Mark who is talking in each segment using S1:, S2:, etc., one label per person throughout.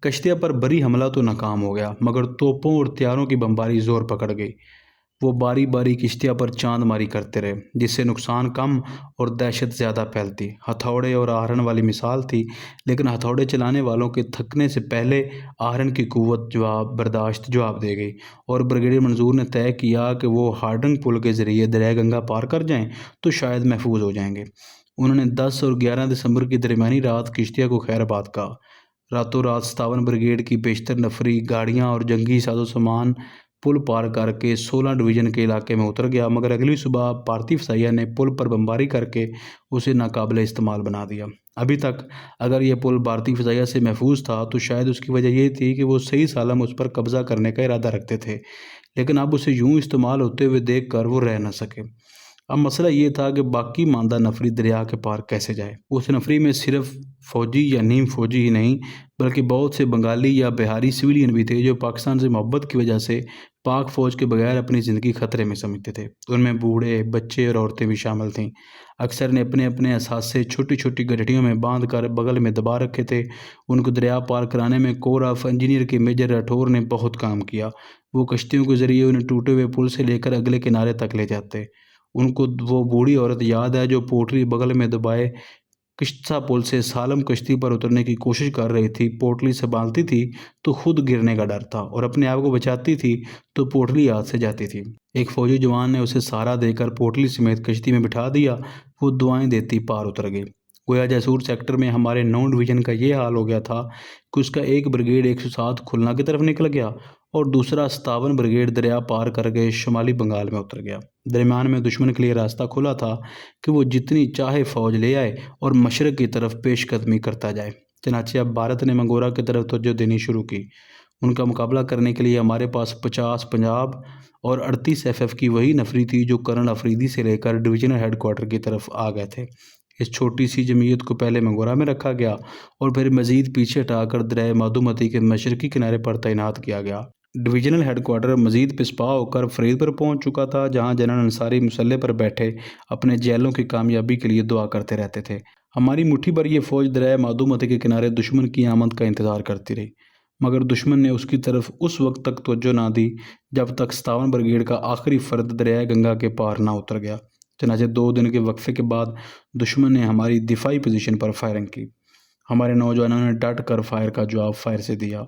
S1: کشتیہ پر بری حملہ تو ناکام ہو گیا، مگر توپوں اور ہتھیاروں کی بمباری زور پکڑ گئی۔ وہ باری باری کشتیہ پر چاند ماری کرتے رہے، جس سے نقصان کم اور دہشت زیادہ پھیلتی۔ ہتھوڑے اور آہرن والی مثال تھی، لیکن ہتھوڑے چلانے والوں کے تھکنے سے پہلے آہرن کی قوت جواب دے گئی، اور بریگیڈیئر منظور نے طے کیا کہ وہ ہارڈنگ پل کے ذریعے دریائے گنگا پار کر جائیں تو شاید محفوظ ہو جائیں گے۔ انہوں نے 10 اور 11 دسمبر کی درمیانی رات کشتیہ کو خیر آباد کہا۔ راتوں رات 57 بریگیڈ کی بیشتر نفری گاڑیاں اور جنگی ساز و سامان پل پار کر کے 16 ڈویژن کے علاقے میں اتر گیا، مگر اگلی صبح بھارتی فضائیہ نے پل پر بمباری کر کے اسے ناقابل استعمال بنا دیا۔ ابھی تک اگر یہ پل بھارتی فضائیہ سے محفوظ تھا تو شاید اس کی وجہ یہ تھی کہ وہ صحیح سالم اس پر قبضہ کرنے کا ارادہ رکھتے تھے، لیکن اب اسے یوں استعمال ہوتے ہوئے دیکھ کر وہ رہ نہ سکے۔ اب مسئلہ یہ تھا کہ باقی ماندہ نفری دریا کے پار کیسے جائے۔ اس نفری میں صرف فوجی یا نیم فوجی ہی نہیں، بلکہ بہت سے بنگالی یا بہاری سویلین بھی تھے جو پاکستان سے محبت کی وجہ سے پاک فوج کے بغیر اپنی زندگی خطرے میں سمجھتے تھے۔ ان میں بوڑھے، بچے اور عورتیں بھی شامل تھیں۔ اکثر نے اپنے اپنے اثاثے چھوٹی چھوٹی گٹھڑیوں میں باندھ کر بغل میں دبا رکھے تھے۔ ان کو دریا پار کرانے میں کور آف انجینئر کے میجر راٹھور نے بہت کام کیا۔ وہ کشتیوں کے ذریعے انہیں ٹوٹے ہوئے پل سے لے کر اگلے کنارے تک لے جاتے۔ ان کو وہ بوڑھی عورت یاد ہے جو پوٹلی بغل میں دبائے کشتہ پل سے سالم کشتی پر اترنے کی کوشش کر رہی تھی۔ پوٹلی سنبھالتی تھی تو خود گرنے کا ڈر تھا، اور اپنے آپ کو بچاتی تھی تو پوٹلی ہاتھ سے جاتی تھی۔ ایک فوجی جوان نے اسے سہارا دے کر پوٹلی سمیت کشتی میں بٹھا دیا۔ وہ دعائیں دیتی پار اتر گئی۔ گویا جیسور سیکٹر میں ہمارے 9 ڈویژن کا یہ حال ہو گیا تھا کہ اس کا ایک بریگیڈ 107 کھلنا کی طرف نکل گیا اور دوسرا 57 بریگیڈ دریا پار کر کے شمالی بنگال میں اتر گیا۔ درمیان میں دشمن کے لیے راستہ کھلا تھا کہ وہ جتنی چاہے فوج لے آئے اور مشرق کی طرف پیش قدمی کرتا جائے۔ چنانچہ اب بھارت نے منگورا کی طرف توجہ دینی شروع کی۔ ان کا مقابلہ کرنے کے لیے ہمارے پاس 50 پنجاب اور 38 FF کی وہی نفری تھی جو کرنل افریدی سے لے کر ڈویژنل ہیڈ کوارٹر کی طرف آ گئے تھے۔ اس چھوٹی سی جمعیت کو پہلے منگورا میں رکھا گیا اور پھر مزید پیچھے ہٹا کر دریائے مادھومتی کے مشرقی کنارے پر تعینات کیا گیا۔ ڈویژنل ہیڈ کوارٹر مزید پسپا ہو کر فرید پر پہنچ چکا تھا، جہاں جنرل انصاری مسلح پر بیٹھے اپنے جیلوں کی کامیابی کے لیے دعا کرتے رہتے تھے۔ ہماری مٹھی بھر یہ فوج دریائے مادھومتی کے کنارے دشمن کی آمد کا انتظار کرتی رہی، مگر دشمن نے اس کی طرف اس وقت تک توجہ نہ دی جب تک 57 بریگیڈ کا آخری فرد دریائے گنگا کے پار نہ اتر گیا۔ چنانچہ 2 دن کے وقفے کے بعد دشمن نے ہماری دفاعی پوزیشن پر فائرنگ کی۔ ہمارے نوجوانوں نے ڈٹ کر فائر کا جواب فائر سے دیا۔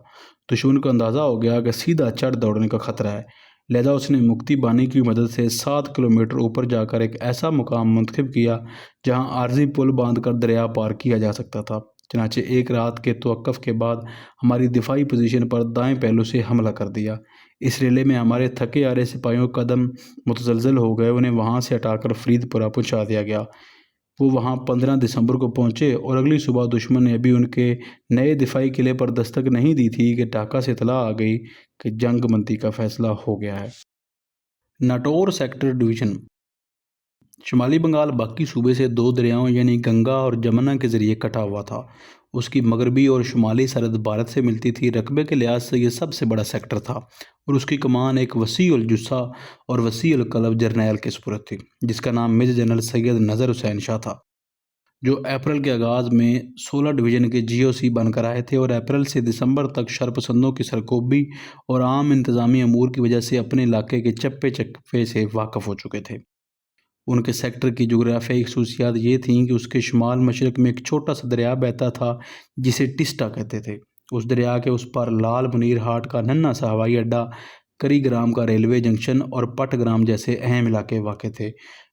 S1: دشمن کو اندازہ ہو گیا کہ سیدھا چڑھ دوڑنے کا خطرہ ہے، لہذا اس نے مکتی بانی کی مدد سے 7 کلومیٹر اوپر جا کر ایک ایسا مقام منتخب کیا جہاں عارضی پل باندھ کر دریا پار کیا جا سکتا تھا۔ چنانچہ ایک رات کے توقف کے بعد ہماری دفاعی پوزیشن پر دائیں پہلو سے حملہ کر دیا۔ اس ریلے میں ہمارے تھکے ہارے سپاہیوں کا قدم متزلزل ہو گئے، انہیں وہاں سے ہٹا کر فرید پورہ پہنچا دیا گیا۔ وہ وہاں 15 دسمبر کو پہنچے اور اگلی صبح دشمن نے ابھی ان کے نئے دفاعی قلعے پر دستک نہیں دی تھی کہ ڈھاکہ سے اطلاع آ گئی کہ جنگ بندی کا فیصلہ ہو گیا ہے۔ ناٹور سیکٹر ڈویژن شمالی بنگال باقی صوبے سے 2 دریاؤں یعنی گنگا اور جمنا کے ذریعے کٹا ہوا تھا۔ اس کی مغربی اور شمالی سرحد بھارت سے ملتی تھی۔ رقبے کے لحاظ سے یہ سب سے بڑا سیکٹر تھا اور اس کی کمان ایک وسیع الجثہ اور وسیع القلب جرنیل کے سپرد تھی، جس کا نام میجر جنرل سید نذر حسین شاہ تھا، جو اپریل کے آغاز میں 16 ڈویژن کے GOC بن کر آئے تھے اور اپریل سے دسمبر تک شرپسندوں کی سرکوبی اور عام انتظامی امور کی وجہ سے اپنے علاقے کے چپے چپے سے واقف ہو چکے تھے۔ ان کے سیکٹر کی جغرافیائی خصوصیات یہ تھیں کہ اس کے شمال مشرق میں ایک چھوٹا سا دریا بہتا تھا جسے ٹسٹا کہتے تھے۔ اس دریا کے اس پر لال منیر ہاٹ کا ننھا سا ہوائی اڈہ، کری گرام کا ریلوے جنکشن اور پٹ گرام جیسے اہم علاقے واقع تھے۔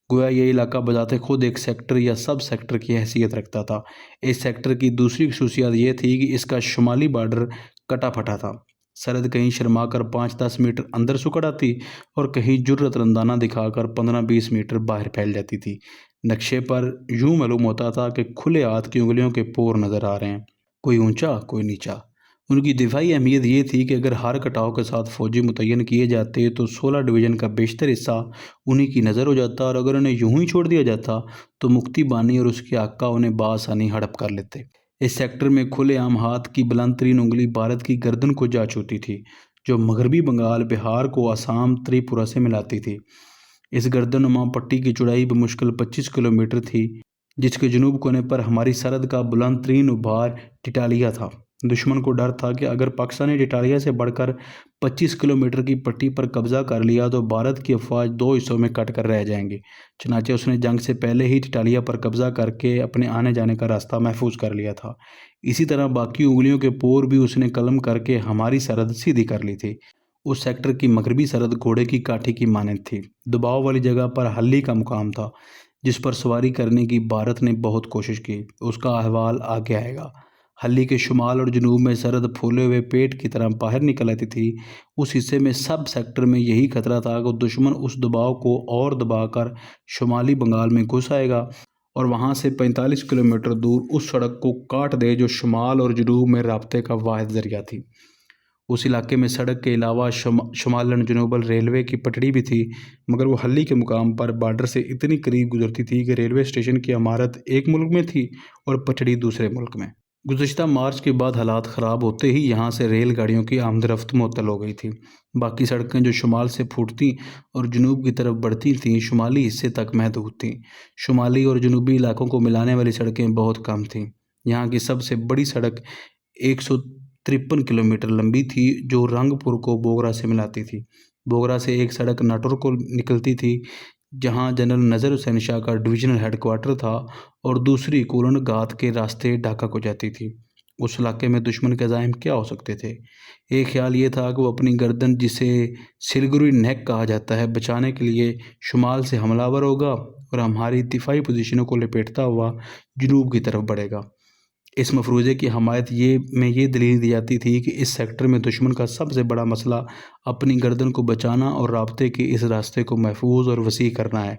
S1: گویا یہ علاقہ بذات خود ایک سیکٹر یا سب سیکٹر کی حیثیت رکھتا تھا۔ اس سیکٹر کی دوسری خصوصیت یہ تھی کہ اس کا شمالی بارڈر کٹا پھٹا تھا۔ سرحد کہیں شرما کر 5-10 میٹر اندر سکڑ آتی اور کہیں جرأت رندانہ دکھا کر 15-20 میٹر باہر پھیل جاتی تھی۔ نقشے پر یوں معلوم ہوتا تھا کہ کھلے ہاتھ کی انگلیوں کے پور نظر آ رہے ہیں، کوئی اونچا کوئی نیچا۔ ان کی دفاعی اہمیت یہ تھی کہ اگر ہر کٹاؤ کے ساتھ فوجی متعین کیے جاتے تو 16 ڈویژن کا بیشتر حصہ انہی کی نظر ہو جاتا، اور اگر انہیں یوں ہی چھوڑ دیا جاتا تو مکتی بانی اور اس کے آقا انہیں بآسانی ہڑپ کر لیتے۔ اس سیکٹر میں کھلے عام ہاتھ کی بلند ترین انگلی بھارت کی گردن کو جا چھوتی تھی، جو مغربی بنگال، بہار کو آسام تریپورہ سے ملاتی تھی۔ اس گردن نما پٹی کی چوڑائی بمشکل 25 کلومیٹر تھی، جس کے جنوب کونے پر ہماری سرحد کا بلند ترین ابھار ٹٹالیا تھا۔ دشمن کو ڈر تھا کہ اگر پاکستان نے ٹٹالیا سے بڑھ کر 25 کلومیٹر کی پٹی پر قبضہ کر لیا تو بھارت کی افواج 2 حصوں میں کٹ کر رہ جائیں گی۔ چنانچہ اس نے جنگ سے پہلے ہی ٹٹالیا پر قبضہ کر کے اپنے آنے جانے کا راستہ محفوظ کر لیا تھا۔ اسی طرح باقی انگلیوں کے پور بھی اس نے قلم کر کے ہماری سرحد سیدھی کر لی تھی۔ اس سیکٹر کی مغربی سرحد گھوڑے کی کاٹھی کی مانند تھی۔ دباؤ والی جگہ پر حلی کا مقام تھا جس پر سواری کرنے کی بھارت نے بہت کوشش کی۔ اس کا احوال آگے آئے گا۔ حلی کے شمال اور جنوب میں سرحد پھولے ہوئے پیٹ کی طرح باہر نکل آتی تھی۔ اس حصے میں سب سیکٹر میں یہی خطرہ تھا کہ دشمن اس دباؤ کو اور دبا کر شمالی بنگال میں گھس آئے گا اور وہاں سے 45 کلومیٹر دور اس سڑک کو کاٹ دے جو شمال اور جنوب میں رابطے کا واحد ذریعہ تھی۔ اس علاقے میں سڑک کے علاوہ شمالن جنوبل ریلوے کی پٹڑی بھی تھی، مگر وہ حلی کے مقام پر بارڈر سے اتنی قریب گزرتی تھی کہ ریلوے اسٹیشن کی عمارت ایک ملک میں تھی اور پٹڑی دوسرے ملک میں۔ گزشتہ مارچ کے بعد حالات خراب ہوتے ہی یہاں سے ریل گاڑیوں کی آمد رفت معطل ہو گئی تھی۔ باقی سڑکیں جو شمال سے پھوٹتی اور جنوب کی طرف بڑھتی تھیں شمالی حصے تک محدود تھیں۔ شمالی اور جنوبی علاقوں کو ملانے والی سڑکیں بہت کم تھیں۔ یہاں کی سب سے بڑی سڑک 153 کلومیٹر لمبی تھی جو رنگ پور کو بوگرا سے ملاتی تھی۔ بوگرا سے ایک سڑک ناٹور کو نکلتی تھی جہاں جنرل نذر حسین شاہ کا ڈویژنل ہیڈ کوارٹر تھا، اور دوسری کولن گھات کے راستے ڈھاکہ کو جاتی تھی۔ اس علاقے میں دشمن کے عزائم کیا ہو سکتے تھے؟ ایک خیال یہ تھا کہ وہ اپنی گردن، جسے سلگری نیک کہا جاتا ہے، بچانے کے لیے شمال سے حملہ آور ہوگا اور ہماری دفاعی پوزیشنوں کو لپیٹتا ہوا جنوب کی طرف بڑھے گا۔ اس مفروضے کی حمایت میں یہ دلیل دی جاتی تھی کہ اس سیکٹر میں دشمن کا سب سے بڑا مسئلہ اپنی گردن کو بچانا اور رابطے کے اس راستے کو محفوظ اور وسیع کرنا ہے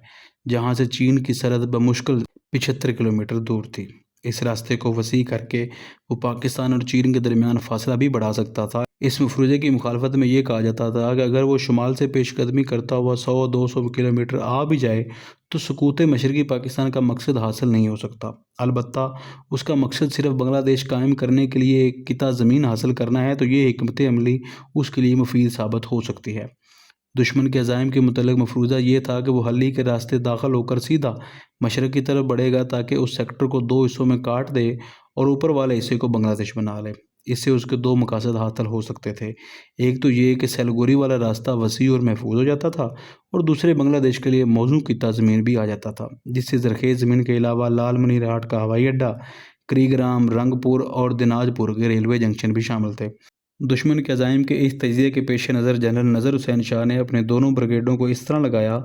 S1: جہاں سے چین کی سرحد بمشکل 75 کلومیٹر دور تھی۔ اس راستے کو وسیع کر کے وہ پاکستان اور چین کے درمیان فاصلہ بھی بڑھا سکتا تھا۔ اس مفروضے کی مخالفت میں یہ کہا جاتا تھا کہ اگر وہ شمال سے پیش قدمی کرتا ہوا 100-200 کلومیٹر آ بھی جائے تو سقوط مشرقی پاکستان کا مقصد حاصل نہیں ہو سکتا۔ البتہ اس کا مقصد صرف بنگلہ دیش قائم کرنے کے لیے ایک قطعہ زمین حاصل کرنا ہے تو یہ حکمت عملی اس کے لیے مفید ثابت ہو سکتی ہے۔ دشمن کے عزائم کے متعلق مفروضہ یہ تھا کہ وہ حلی کے راستے داخل ہو کر سیدھا مشرق کی طرف بڑھے گا تاکہ اس سیکٹر کو 2 حصوں میں کاٹ دے اور اوپر والے حصے کو بنگلہ دیش بنا لے۔ اس سے اس کے 2 مقاصد حاصل ہو سکتے تھے۔ ایک تو یہ کہ سیلگوری والا راستہ وسیع اور محفوظ ہو جاتا تھا، اور دوسرے بنگلہ دیش کے لیے موزوں قطعہ زمین بھی آ جاتا تھا جس سے زرخیز زمین کے علاوہ لال منیر ہاٹ کا ہوائی اڈہ، کریگرام، رنگ پور اور دناج پور کے ریلوے جنکشن بھی شامل تھے۔ دشمن کے عزائم کے اس تجزیے کے پیش نظر جنرل نذر حسین شاہ نے اپنے دونوں بریگیڈوں کو اس طرح لگایا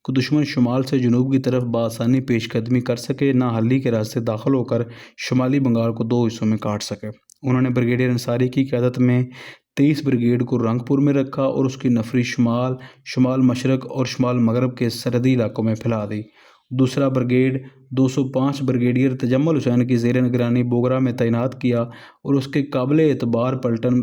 S1: کہ دشمن شمال سے جنوب کی طرف بآسانی پیش قدمی کر سکے، نہ حلی کے راستے داخل ہو کر شمالی بنگال کو 2 حصوں میں کاٹ سکے۔ انہوں نے بریگیڈیئر انصاری کی قیادت میں 23 بریگیڈ کو رنگ پور میں رکھا اور اس کی نفری شمال، شمال مشرق اور شمال مغرب کے سرحدی علاقوں میں پھیلا دی۔ دوسرا بریگیڈ 205 بریگیڈیئر تجمل حسین کی زیر نگرانی بوگرا میں تعینات کیا اور اس کے قابل اعتبار پلٹن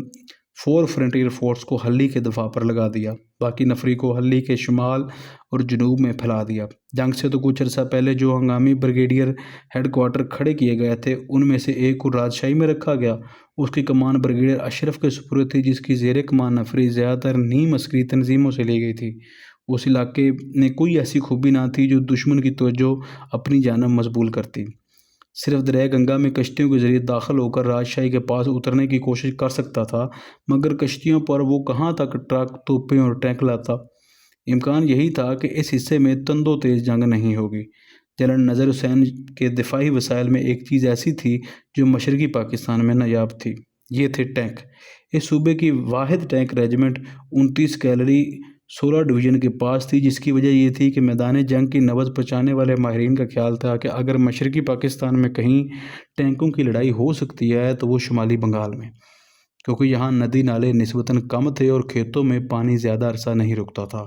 S1: 4 فرنٹیئر فورس کو حلی کے دفاع پر لگا دیا۔ باقی نفری کو حلی کے شمال اور جنوب میں پھیلا دیا۔ جنگ سے تو کچھ عرصہ پہلے جو ہنگامی بریگیڈیئر ہیڈ کوارٹر کھڑے کیے گئے تھے ان میں سے ایک کو راجشاہی میں رکھا گیا۔ اس کی کمان بریگیڈیئر اشرف کے سپرد تھی جس کی زیر کمان نفری زیادہ تر نیم عسکری تنظیموں سے لی گئی تھی۔ اس علاقے میں کوئی ایسی خوبی نہ تھی جو دشمن کی توجہ اپنی جانب مبذول کرتی۔ صرف دریائے گنگا میں کشتیوں کے ذریعے داخل ہو کر راجشاہی کے پاس اترنے کی کوشش کر سکتا تھا، مگر کشتیوں پر وہ کہاں تک ٹرک، توپیں اور ٹینک لاتا؟ امکان یہی تھا کہ اس حصے میں تند و تیز جنگ نہیں ہوگی۔ جنرل نذر حسین کے دفاعی وسائل میں ایک چیز ایسی تھی جو مشرقی پاکستان میں نایاب تھی، یہ تھے ٹینک۔ اس صوبے کی واحد ٹینک ریجمنٹ 29 کیولری 16 ڈویژن کے پاس تھی، جس کی وجہ یہ تھی کہ میدان جنگ کی نبض پہنچانے والے ماہرین کا خیال تھا کہ اگر مشرقی پاکستان میں کہیں ٹینکوں کی لڑائی ہو سکتی ہے تو وہ شمالی بنگال میں، کیونکہ یہاں ندی نالے نسبتاً کم تھے اور کھیتوں میں پانی زیادہ عرصہ نہیں رکتا تھا۔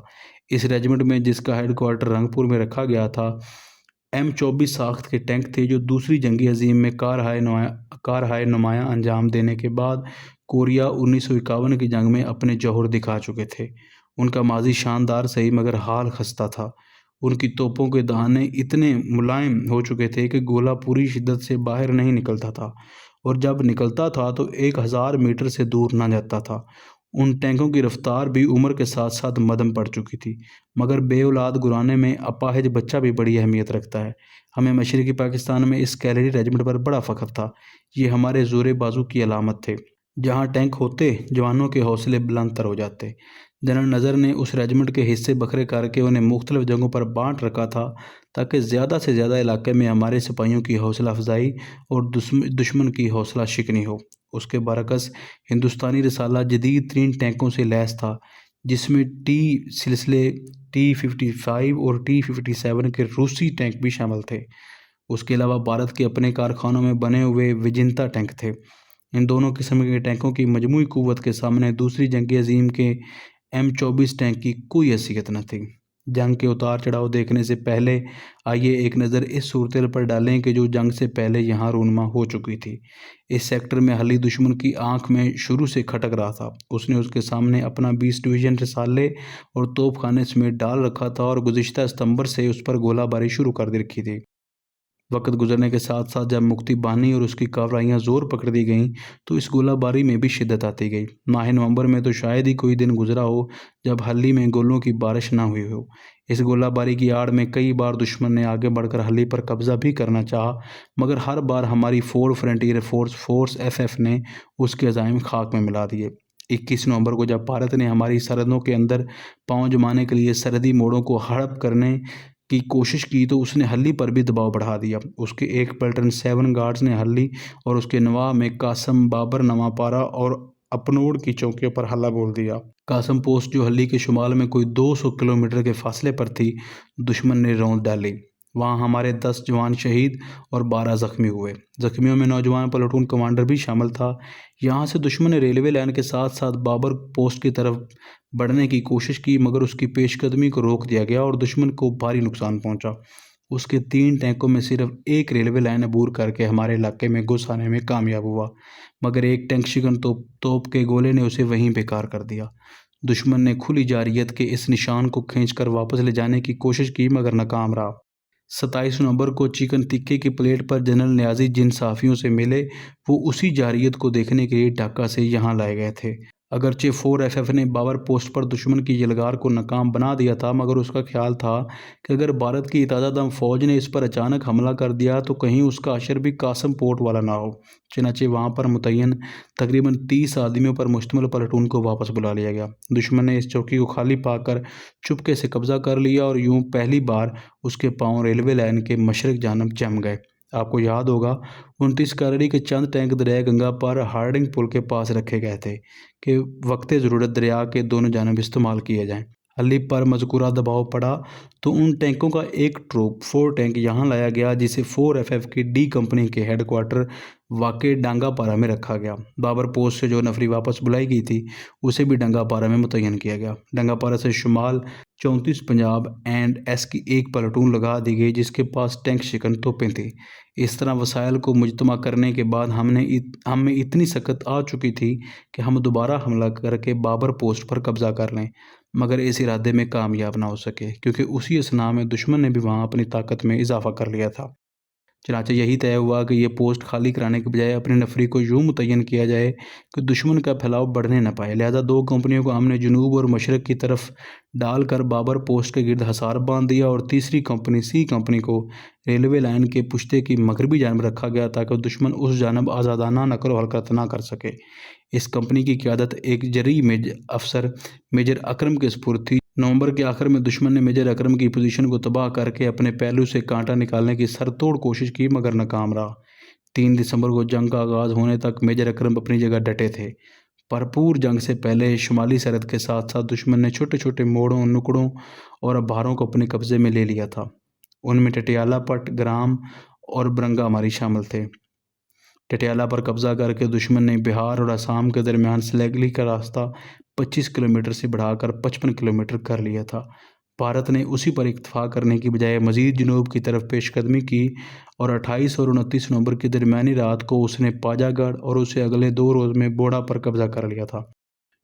S1: اس ریجمنٹ میں، جس کا ہیڈ کوارٹر رنگ پور میں رکھا گیا تھا، M24 ساخت کے ٹینک تھے جو دوسری جنگی عظیم میں کارہائے نمایاں انجام دینے کے بعد کوریا 1951 کی جنگ میں اپنے جوہر دکھا چکے تھے۔ ان کا ماضی شاندار صحیح مگر حال خستہ تھا۔ ان کی توپوں کے دہانے اتنے ملائم ہو چکے تھے کہ گولہ پوری شدت سے باہر نہیں نکلتا تھا، اور جب نکلتا تھا تو 1000 میٹر سے دور نہ جاتا تھا۔ ان ٹینکوں کی رفتار بھی عمر کے ساتھ ساتھ مدھم پڑ چکی تھی، مگر بے اولاد گرانے میں اپاہج بچہ بھی بڑی اہمیت رکھتا ہے۔ ہمیں مشرقی پاکستان میں اس کیلری ریجمنٹ پر بڑا فخر تھا۔ یہ ہمارے زور بازو کی علامت تھے۔ جہاں ٹینک ہوتے، جوانوں کے حوصلے بلند تر ہو جاتے۔ جنرل نذر نے اس ریجمنٹ کے حصے بکھرے کر کے انہیں مختلف جگہوں پر بانٹ رکھا تھا تاکہ زیادہ سے زیادہ علاقے میں ہمارے سپاہیوں کی حوصلہ افزائی اور دشمن کی حوصلہ شکنی ہو۔ اس کے برعکس ہندوستانی رسالہ جدید ترین ٹینکوں سے لیس تھا، جس میں ٹی سلسلے T-55 اور T-57 کے روسی ٹینک بھی شامل تھے۔ اس کے علاوہ بھارت کے اپنے کارخانوں میں بنے ہوئے وجنتا ٹینک تھے۔ ان دونوں قسم کے ٹینکوں کی مجموعی قوت کے سامنے دوسری جنگ عظیم کے M-24 ٹینک کی کوئی حیثیت نہ تھی۔ جنگ کے اتار چڑھاؤ دیکھنے سے پہلے آئیے ایک نظر اس صورتحال پر ڈالیں کہ جو جنگ سے پہلے یہاں رونما ہو چکی تھی۔ اس سیکٹر میں حلی دشمن کی آنکھ میں شروع سے کھٹک رہا تھا۔ اس نے اس کے سامنے اپنا 20 ڈویژن رسالے اور توپ خانے سمیت ڈال رکھا تھا اور گزشتہ ستمبر سے اس پر گولہ باری شروع کر رکھی تھی۔ وقت گزرنے کے ساتھ ساتھ جب مکتی بانی اور اس کی کاروائیاں زور پکڑ دی گئیں تو اس گولہ باری میں بھی شدت آتی گئی۔ ماہ نومبر میں تو شاید ہی کوئی دن گزرا ہو جب حلی میں گولوں کی بارش نہ ہوئی ہو۔ اس گولہ باری کی آڑ میں کئی بار دشمن نے آگے بڑھ کر حلی پر قبضہ بھی کرنا چاہا، مگر ہر بار ہماری فورتھ فرنٹیئر فورس FF نے اس کے عزائم خاک میں ملا دیے۔ 21 نومبر کو جب بھارت نے ہماری سرحدوں کے اندر پاؤں جمانے کے لیے سرحدی موڑوں کو ہڑپ کرنے کی کوشش کی تو اس نے حلی پر بھی دباؤ بڑھا دیا۔ اس کے ایک پلٹن 7 گارڈز نے حلی اور اس کے نواح میں قاسم، بابر، نواپارہ اور اپنوڑ کی چوکیوں پر حلہ بول دیا۔ قاسم پوسٹ جو حلی کے شمال میں کوئی 200 کلومیٹر کے فاصلے پر تھی، دشمن نے روند ڈالی۔ وہاں ہمارے 10 جوان شہید اور 12 زخمی ہوئے۔ زخمیوں میں نوجوان پلاٹون کمانڈر بھی شامل تھا۔ یہاں سے دشمن نے ریلوے لائن کے ساتھ ساتھ بابر پوسٹ کی طرف بڑھنے کی کوشش کی، مگر اس کی پیش قدمی کو روک دیا گیا اور دشمن کو بھاری نقصان پہنچا۔ اس کے 3 ٹینکوں میں صرف ایک ریلوے لائن عبور کر کے ہمارے علاقے میں گھس آنے میں کامیاب ہوا، مگر ایک ٹینک شکن توپ کے گولے نے اسے وہیں بیکار کر دیا۔ دشمن نے کھلی جارحیت کے اس نشان کو کھینچ کر واپس لے جانے کی کوشش کی، مگر ناکام رہا۔ 27 نومبر کو چکن تکے کی پلیٹ پر جنرل نیازی جن صحافیوں سے ملے، وہ اسی جارحیت کو دیکھنے کے لیے ڈھاکہ سے یہاں لائے گئے تھے۔ اگرچہ 4FF نے بابر پوسٹ پر دشمن کی یلغار کو ناکام بنا دیا تھا، مگر اس کا خیال تھا کہ اگر بھارت کی تازہ دم فوج نے اس پر اچانک حملہ کر دیا تو کہیں اس کا اشر بھی قاسم پورٹ والا نہ ہو۔ چنانچہ وہاں پر متعین تقریباً 30 آدمیوں پر مشتمل پلاٹون کو واپس بلا لیا گیا۔ دشمن نے اس چوکی کو خالی پا کر چپکے سے قبضہ کر لیا اور یوں پہلی بار اس کے پاؤں ریلوے لائن کے مشرق جانب جم گئے۔ آپ کو یاد ہوگا 29 کیلری کے چند ٹینک دریائے گنگا پر ہارڈنگ پل کے پاس رکھے گئے تھے کہ وقت ضرورت دریا کے دونوں جانب استعمال کیے جائیں۔ حلی پر مذکورہ دباؤ پڑا تو ان ٹینکوں کا ایک ٹروپ 4 ٹینک یہاں لایا گیا، جسے 4FF کی D کمپنی کے ہیڈ کوارٹر واقع ڈانگا پارہ میں رکھا گیا۔ بابر پوسٹ سے جو نفری واپس بلائی گئی تھی اسے بھی ڈانگا پارہ میں متعین کیا گیا۔ ڈانگا پارہ سے شمال 34 پنجاب اینڈ ایس کی ایک پلاٹون لگا دی گئی جس کے پاس ٹینک شکن توپیں تھیں۔ اس طرح وسائل کو مجتمع کرنے کے بعد ہم میں اتنی سکت آ چکی تھی کہ ہم دوبارہ حملہ کر کے بابر پوسٹ پر قبضہ کر لیں، مگر اس ارادے میں کامیاب نہ ہو سکے کیونکہ اسی اثناء میں دشمن نے بھی وہاں اپنی طاقت میں اضافہ کر لیا تھا۔ چنانچہ یہی طے ہوا کہ یہ پوسٹ خالی کرانے کے بجائے اپنی نفری کو یوں متعین کیا جائے کہ دشمن کا پھیلاؤ بڑھنے نہ پائے، لہذا 2 کمپنیوں کو ہم نے جنوب اور مشرق کی طرف ڈال کر بابر پوسٹ کے گرد حصار باندھ دیا اور تیسری کمپنی C کمپنی کو ریلوے لائن کے پشتے کی مغربی جانب رکھا گیا تاکہ دشمن اس جانب آزادانہ نقل و حرکت نہ کر سکے۔ اس کمپنی کی قیادت ایک جرحی افسر میجر اکرم کے سپرد تھی۔ نومبر کے آخر میں دشمن نے میجر اکرم کی پوزیشن کو تباہ کر کے اپنے پہلو سے کانٹا نکالنے کی سر توڑ کوشش کی، مگر ناکام رہا۔ 3 دسمبر کو جنگ کا آغاز ہونے تک میجر اکرم اپنی جگہ ڈٹے تھے۔ بھرپور جنگ سے پہلے شمالی سرحد کے ساتھ ساتھ دشمن نے چھوٹے چھوٹے موڑوں، نکڑوں اور ابھاروں کو اپنے قبضے میں لے لیا تھا۔ ان میں ٹٹیالہ، پٹ گرام اور برنگا ماری شامل تھے۔ ٹٹیالہ پر قبضہ کر کے دشمن نے بہار اور آسام کے درمیان سلیگلی کا راستہ 25 کلومیٹر سے بڑھا کر 55 کلومیٹر کر لیا تھا۔ بھارت نے اسی پر اکتفا کرنے کی بجائے مزید جنوب کی طرف پیش قدمی کی اور 28 اور 29 نومبر کی درمیانی رات کو اس نے پاجا گڑھ اور اسے اگلے 2 روز میں بوڑا پر قبضہ کر لیا تھا۔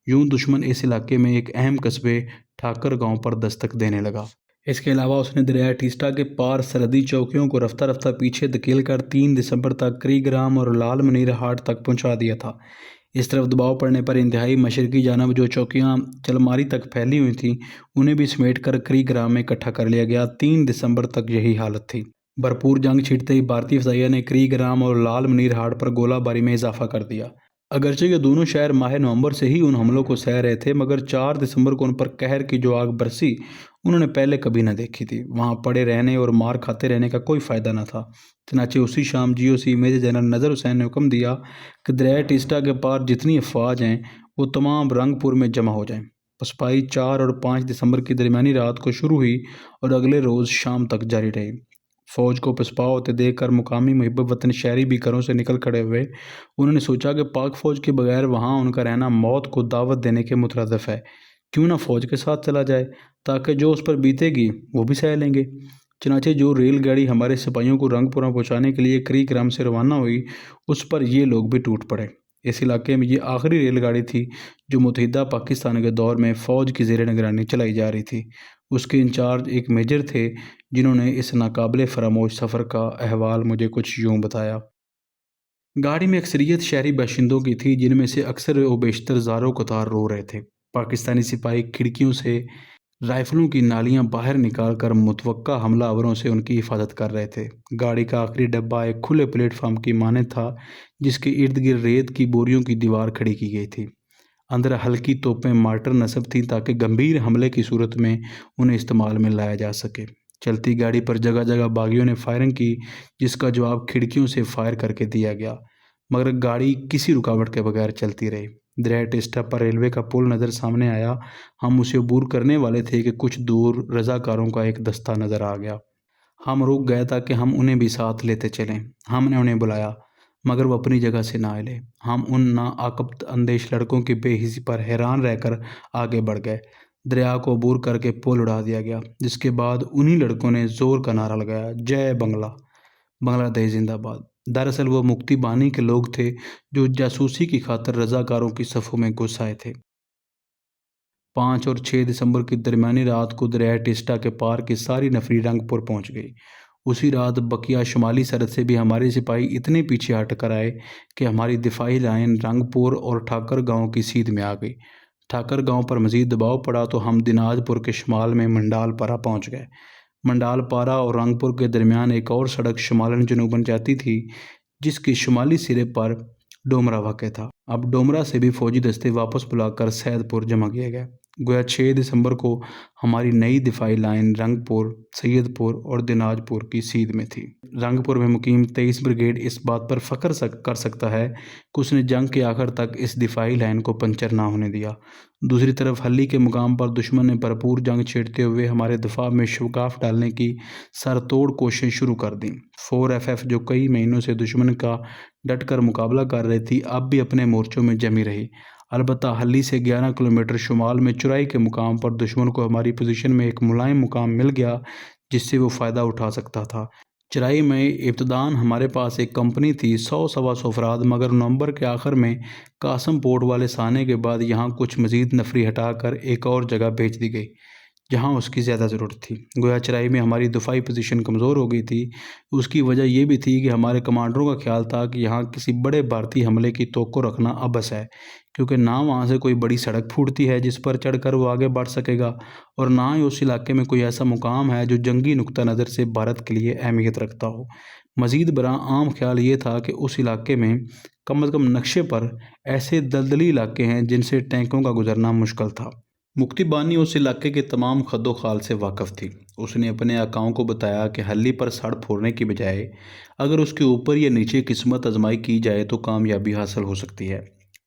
S1: یوں دشمن اس علاقے میں ایک اہم قصبے ٹھاکر گاؤں پر دستک دینے لگا۔ اس کے علاوہ اس نے دریائے ٹیسٹا کے پار سرحدی چوکیوں کو رفتہ رفتہ پیچھے دھکیل کر 3 دسمبر تک کری گرام اور لال منیر ہاٹ تک پہنچا دیا تھا۔ اس طرف دباؤ پڑنے پر انتہائی مشرقی جانب جو چوکیاں چلماری تک پھیلی ہوئی تھیں انہیں بھی سمیٹ کر کری گرام میں اکٹھا کر لیا گیا۔ 3 دسمبر تک یہی حالت تھی۔ بھرپور جنگ چھڑتے ہی بھارتی فضائیہ نے کری گرام اور لال منیر ہاٹ پر گولہ باری میں اضافہ کر دیا۔ اگرچہ یہ دونوں شہر ماہ نومبر سے ہی ان حملوں کو سہ رہے تھے، مگر 4 دسمبر کو ان پر قہر کی جو آگ برسی انہوں نے پہلے کبھی نہ دیکھی تھی۔ وہاں پڑے رہنے اور مار کھاتے رہنے کا کوئی فائدہ نہ تھا۔ چنانچہ اسی شام GOC میجر جنرل نذر حسین نے حکم دیا کہ دریائے ٹیسٹا کے پار جتنی افواج ہیں وہ تمام رنگ پور میں جمع ہو جائیں۔ پسپائی 4 اور 5 دسمبر کی درمیانی رات کو شروع ہوئی اور اگلے روز شام تک جاری رہی۔ فوج کو پسپا ہوتے دیکھ کر مقامی محب وطن شہری بھی گھروں سے نکل کھڑے ہوئے۔ انہوں نے سوچا کہ پاک فوج کے بغیر وہاں ان کا رہنا موت کو دعوت دینے کے مترادف ہے، کیوں نہ فوج کے ساتھ چلا جائے تاکہ جو اس پر بیتے گی وہ بھی سہ لیں گے۔ چنانچہ جو ریل گاڑی ہمارے سپاہیوں کو رنگ پورہ پہنچانے کے لیے کری گرام سے روانہ ہوئی اس پر یہ لوگ بھی ٹوٹ پڑے۔ اس علاقے میں یہ آخری ریل گاڑی تھی جو متحدہ پاکستان کے دور میں فوج کی زیر نگرانی چلائی جا رہی تھی۔ اس کے انچارج ایک میجر تھے جنہوں نے اس ناقابل فراموش سفر کا احوال مجھے کچھ یوں بتایا۔ گاڑی میں اکثریت شہری باشندوں کی تھی، جن میں سے اکثر و بیشتر زاروں قطار رو رہے تھے۔ پاکستانی سپاہی کھڑکیوں سے رائفلوں کی نالیاں باہر نکال کر متوقع حملہ آوروں سے ان کی حفاظت کر رہے تھے۔ گاڑی کا آخری ڈبہ ایک کھلے پلیٹ فارم کی مانند تھا جس کے ارد گرد ریت کی بوریوں کی دیوار کھڑی کی گئی تھی۔ اندر ہلکی توپیں مارٹر نصب تھیں تاکہ گمبھیر حملے کی صورت میں انہیں استعمال میں لایا جا سکے۔ چلتی گاڑی پر جگہ جگہ باغیوں نے فائرنگ کی، جس کا جواب کھڑکیوں سے فائر کر کے دیا گیا، مگر گاڑی کسی رکاوٹ کے بغیر چلتی رہی۔ دریائے ٹیسٹا پر ریلوے کا پل نظر سامنے آیا۔ ہم اسے عبور کرنے والے تھے کہ کچھ دور رضاکاروں کا ایک دستہ نظر آ گیا۔ ہم رک گئے تاکہ ہم انہیں بھی ساتھ لیتے چلیں۔ ہم نے انہیں بلایا مگر وہ اپنی جگہ سے نہ ہلے۔ ہم ان ناعاقبت اندیش لڑکوں کی بے حسی پر حیران رہ کر آگے بڑھ گئے۔ دریا کو عبور کر کے پل اڑا دیا گیا، جس کے بعد انہی لڑکوں نے زور کا نعرہ لگایا، جے بنگلہ، بنگلہ دیش زندہ باد۔ دراصل وہ مکتی بانی کے لوگ تھے جو جاسوسی کی خاطر رضاکاروں کی صفوں میں گھس آئے تھے۔ 5 اور 6 دسمبر کی درمیانی رات کو دریائے ٹیسٹا کے پار کی ساری نفری رنگ پور پہنچ گئی۔ اسی رات بقیہ شمالی سرحد سے بھی ہمارے سپاہی اتنے پیچھے ہٹ کر آئے کہ ہماری دفاعی لائن رنگ پور اور ٹھاکر گاؤں کی سیدھ میں آ گئی۔ ٹھاکر گاؤں پر مزید دباؤ پڑا تو ہم دناج پور کے شمال میں منڈال پارہ پہنچ گئے۔ منڈال پارہ اور رنگ پور کے درمیان ایک اور سڑک شمالاً جنوباً جاتی تھی جس کے شمالی سرے پر ڈومرہ واقع تھا۔ اب ڈومرہ سے بھی فوجی دستے واپس بلا کر سید پور جمع کیے گئے۔ گویا 6 دسمبر کو ہماری نئی دفاعی لائن رنگ پور، سید پور اور دناج پور کی سیدھ میں تھی۔ رنگ پور میں مقیم 23 بریگیڈ اس بات پر فخر کر سکتا ہے کہ اس نے جنگ کے آخر تک اس دفاعی لائن کو پنچر نہ ہونے دیا۔ دوسری طرف ہلی کے مقام پر دشمن نے بھرپور جنگ چھیڑتے ہوئے ہمارے دفاع میں شگاف ڈالنے کی سر توڑ کوششیں شروع کر دیں۔ 4FF جو کئی مہینوں سے دشمن کا ڈٹ کر مقابلہ کر رہی تھی، اب بھی اپنے مورچوں میں جمی رہی۔ البتہ ہلی سے 11 کلومیٹر شمال میں چرائی کے مقام پر دشمن کو ہماری پوزیشن میں ایک ملائم مقام مل گیا جس سے وہ فائدہ اٹھا سکتا تھا۔ چرائی میں ابتداً ہمارے پاس ایک کمپنی تھی، 100-125 افراد، مگر نومبر کے آخر میں قاسم پورٹ والے سانے کے بعد یہاں کچھ مزید نفری ہٹا کر ایک اور جگہ بھیج دی گئی جہاں اس کی زیادہ ضرورت تھی۔ گویا چرائی میں ہماری دفاعی پوزیشن کمزور ہو گئی تھی۔ اس کی وجہ یہ بھی تھی کہ ہمارے کمانڈروں کا خیال تھا کہ یہاں کسی بڑے بھارتی حملے کی توقع رکھنا عبث ہے، کیونکہ نہ وہاں سے کوئی بڑی سڑک پھوٹتی ہے جس پر چڑھ کر وہ آگے بڑھ سکے گا، اور نہ ہی اس علاقے میں کوئی ایسا مقام ہے جو جنگی نقطہ نظر سے بھارت کے لیے اہمیت رکھتا ہو۔ مزید برآں عام خیال یہ تھا کہ اس علاقے میں کم از کم نقشے پر ایسے دلدلی علاقے ہیں جن سے ٹینکوں کا گزرنا مشکل تھا۔ مکتی بانی اس علاقے کے تمام خد و خال سے واقف تھی۔ اس نے اپنے آقاؤں کو بتایا کہ ہلی پر سڑ پھوڑنے کی بجائے اگر اس کے اوپر یا نیچے قسمت آزمائی کی جائے تو کامیابی حاصل ہو سکتی ہے۔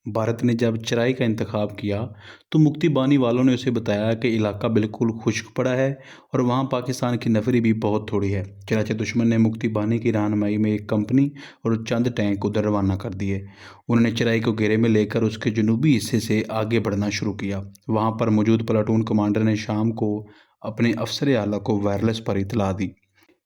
S1: بھارت نے جب چرائی کا انتخاب کیا تو مکتی بانی والوں نے اسے بتایا کہ علاقہ بالکل خشک پڑا ہے اور وہاں پاکستان کی نفری بھی بہت تھوڑی ہے۔ چنانچہ دشمن نے مکتی بانی کی رہنمائی میں ایک کمپنی اور چند ٹینک ادھر روانہ کر دیے۔ انہوں نے چرائی کو گھیرے میں لے کر اس کے جنوبی حصے سے آگے بڑھنا شروع کیا۔ وہاں پر موجود پلاٹون کمانڈر نے شام کو اپنے افسر اعلیٰ کو وائرلیس پر اطلاع دی۔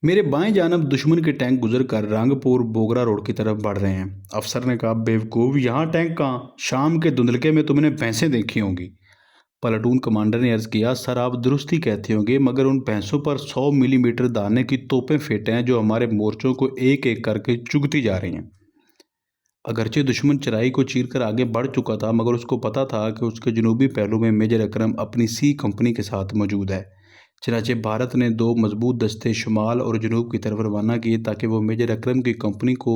S1: میرے بائیں جانب دشمن کے ٹینک گزر کر رنگ پور بوگرا روڈ کی طرف بڑھ رہے ہیں۔ افسر نے کہا، بیوقوف، یہاں ٹینک کہاں؟ شام کے دھندلکے میں تم نے بھینسیں دیکھی ہوں گی۔ پلاٹون کمانڈر نے عرض کیا، سر آپ درست ہی کہتے ہوں گے، مگر ان بھینسوں پر 100 ملی میٹر دانے کی توپیں فٹ ہیں جو ہمارے مورچوں کو ایک ایک کر کے چگتی جا رہی ہیں۔ اگرچہ دشمن چرائی کو چیر کر آگے بڑھ چکا تھا، مگر اس کو پتہ تھا کہ اس کے جنوبی پہلو میں میجر اکرم اپنی سی کمپنی کے ساتھ موجود ہے۔ چنانچہ بھارت نے 2 مضبوط دستے شمال اور جنوب کی طرف روانہ کیے تاکہ وہ میجر اکرم کی کمپنی کو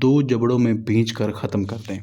S1: 2 جبڑوں میں بھینچ کر ختم کر دیں۔